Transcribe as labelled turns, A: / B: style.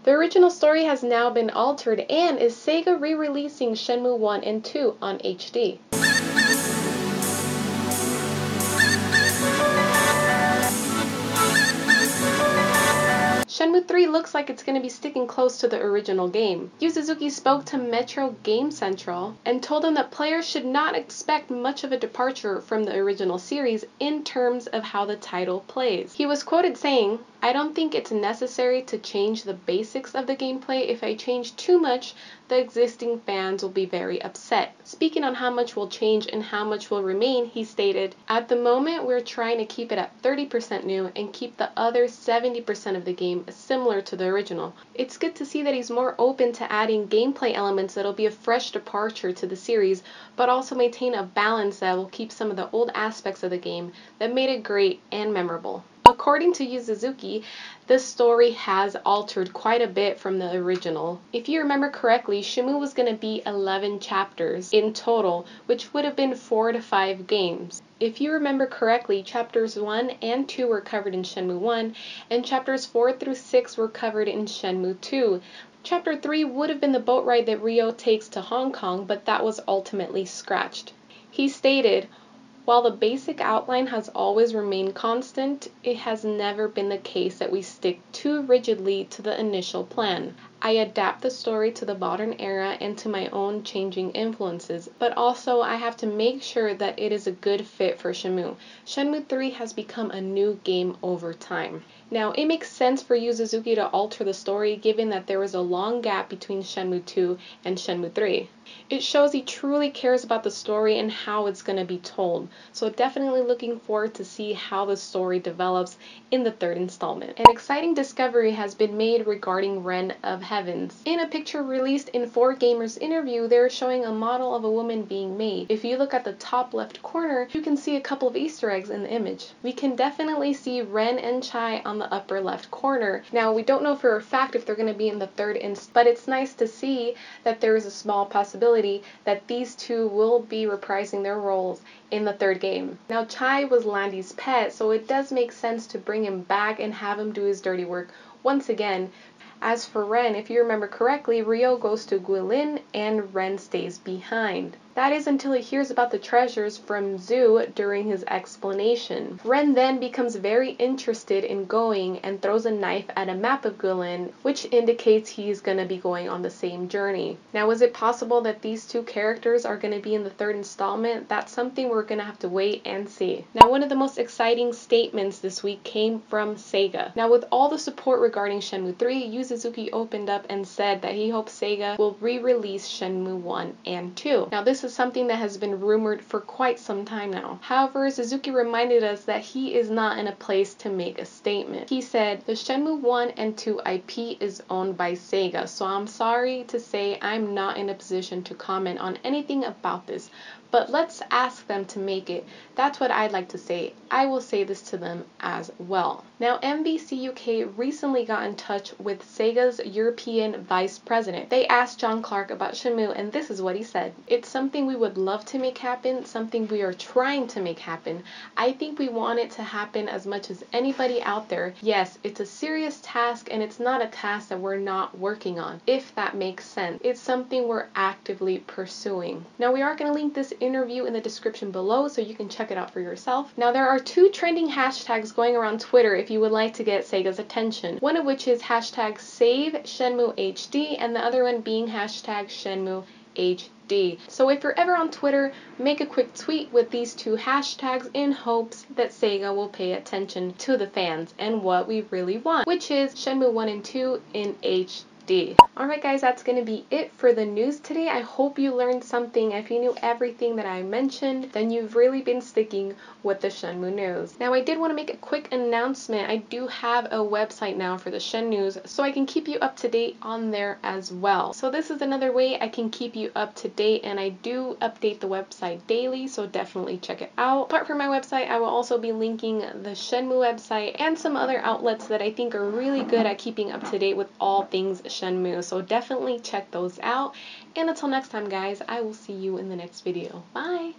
A: The original story has now been altered, and is Sega re-releasing Shenmue 1 and 2 on HD. Shenmue 3 looks like it's going to be sticking close to the original game. Yu Suzuki spoke to Metro Game Central and told them that players should not expect much of a departure from the original series in terms of how the title plays. He was quoted saying, "I don't think it's necessary to change the basics of the gameplay. If I change too much, the existing fans will be very upset." Speaking on how much will change and how much will remain, he stated, "At the moment, we're trying to keep it at 30% new and keep the other 70% of the game similar to the original." It's good to see that he's more open to adding gameplay elements that'll be a fresh departure to the series, but also maintain a balance that will keep some of the old aspects of the game that made it great and memorable. According to Yu Suzuki, the story has altered quite a bit from the original. If you remember correctly, Shenmue was going to be 11 chapters in total, which would have been 4 to 5 games. If you remember correctly, chapters 1 and 2 were covered in Shenmue 1, and chapters 4 through 6 were covered in Shenmue 2. Chapter 3 would have been the boat ride that Ryo takes to Hong Kong, but that was ultimately scratched. He stated, "While the basic outline has always remained constant, it has never been the case that we stick too rigidly to the initial plan. I adapt the story to the modern era and to my own changing influences, but also I have to make sure that it is a good fit for Shenmue. Shenmue 3 has become a new game over time." Now, it makes sense for Yu Suzuki to alter the story given that there was a long gap between Shenmue 2 and Shenmue 3. It shows he truly cares about the story and how it's going to be told, so definitely looking forward to see how the story develops in the third installment. An exciting discovery has been made regarding Ren of Heavens. In a picture released in 4Gamers interview, they're showing a model of a woman being made. If you look at the top left corner, you can see a couple of Easter eggs in the image. We can definitely see Ren and Chai on the upper left corner. Now, we don't know for a fact if they're going to be in the third but it's nice to see that there is a small possibility that these two will be reprising their roles in the third game. Now, Chai was Landy's pet, so it does make sense to bring him back and have him do his dirty work once again. As for Ren, if you remember correctly, Ryo goes to Guilin and Ren stays behind. That is until he hears about the treasures from Zhu during his explanation. Ren then becomes very interested in going and throws a knife at a map of Guilin, which indicates he's going to be going on the same journey. Now, is it possible that these two characters are going to be in the third installment? That's something we're going to have to wait and see. Now, one of the most exciting statements this week came from Sega. Now, with all the support regarding Shenmue 3, Yu Suzuki opened up and said that he hopes Sega will re-release Shenmue 1 and 2. Now, this is something that has been rumored for quite some time now. However, Suzuki reminded us that he is not in a place to make a statement. He said, "The Shenmue 1 and 2 IP is owned by Sega, so I'm sorry to say I'm not in a position to comment on anything about this, but let's ask them to make it. That's what I'd like to say. I will say this to them as well." Now, MVC UK recently got in touch with Sega's European Vice President. They asked John Clark about Shenmue, and this is what he said. "It's something we would love to make happen, something we are trying to make happen. I think we want it to happen as much as anybody out there. Yes, it's a serious task, and it's not a task that we're not working on, if that makes sense. It's something we're actively pursuing." Now, we are going to link this interview in the description below so you can check it out for yourself. Now, there are 2 trending hashtags going around Twitter if you would like to get Sega's attention. One of which is hashtag Save Shenmue HD, and the other one being hashtag Shenmue HD. So if you're ever on Twitter, make a quick tweet with these 2 hashtags in hopes that Sega will pay attention to the fans and what we really want, which is Shenmue 1 and 2 in HD. Alright guys, that's going to be it for the news today. I hope you learned something. If you knew everything that I mentioned, then you've really been sticking with the Shenmue news. Now, I did want to make a quick announcement. I do have a website now for the ShenNews, so I can keep you up to date on there as well. So this is another way I can keep you up to date, and I do update the website daily, so definitely check it out. Apart from my website, I will also be linking the Shenmue website and some other outlets that I think are really good at keeping up to date with all things Shenmue, so definitely check those out. And until next time guys, I will see you in the next video. Bye!